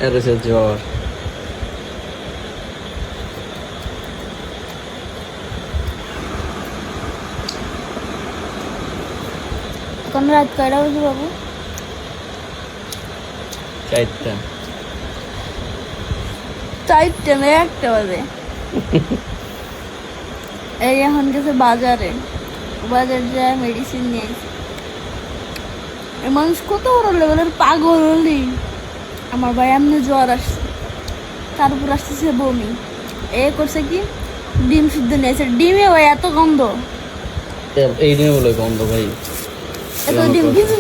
এর সে জ্বর। এখন রাত কয়টা বাজে বাবু? 4টা। 4টা না 1টা বাজে। এই এখন গেছে বাজারে, বাজার যায় মেডিসিন নিয়ে আসে। এই মানুষ কত বড় লেভেলের পাগল হলি। আমার ভাই এমনি জ্বর আসছে, তার উপর আসতেছে বমি। এ করছে কি, ডিম সিদ্ধ নিয়েছে। ডিমে ভাই এত গন্ধ, এই নিয়ে বলে গন্ধ ভাই। এত ডিম কিছু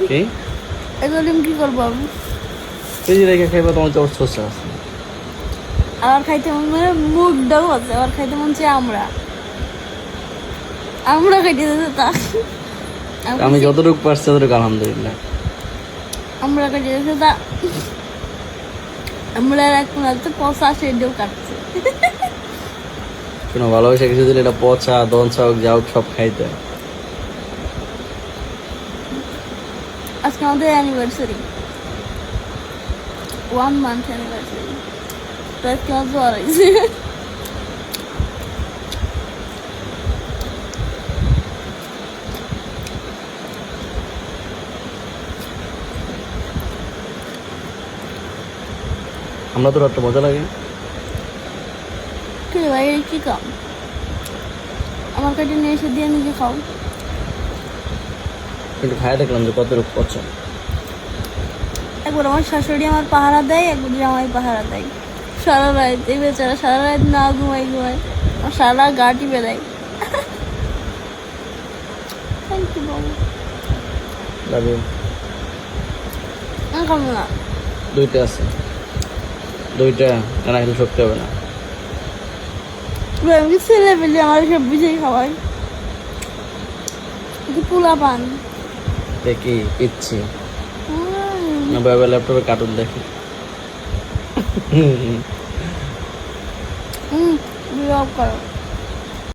কি এত ডিম কি করবো আমি? ফ্রিজে রেখে খাইবা, তোমার জ্বর চলছে আছে। আবার খাইতে মন মানে মুগটাও আছে, আবার খাইতে মন চাই আমরা খাইতে দিতে তা আমি যতটুকু পারছি ততটুকু আলহামদুলিল্লাহ। আমরা খাইতে দিতে তা আমরা এখন হচ্ছে পচা সেটাও কাটছে। শোনো, ভালোবাসা কিছু দিলে এটা পচা দনসা হোক যা হোক সব খাইতে হয়। আজকে আমাদের অ্যানিভার্সারি, 1 month অ্যানিভার্সারি। তো আজকে আমার জ্বর হয়েছে। আমরা তো রাত্রে মজা লাগে। কি ভাই এই কি কাম? আমার কাছে নিয়ে এসে দিয়ে নিজে খাও। কিন্তু খাই দেখলাম যে কতটুকু পচা। একবার আমার শাশুড়ি আমার পাহারা দেয়, একবার জামাই পাহারা দেয়। সারা রাত এই বেচারা সারা রাত না ঘুমাই আমার সারা গা টিপে দেয়। থ্যাংক ইউ বাবু। Love you. আমি খাবো না। 2টা আছে, 2টা না খেলে শক্তি হবে না। আমি কি ছেলে পেলে আমার সব বুঝেই খাওয়াই কি পোলা পান। দেখি পিচ্ছি না, বাবা ল্যাপটপে কার্টুন দেখি। বিরক্ত করো।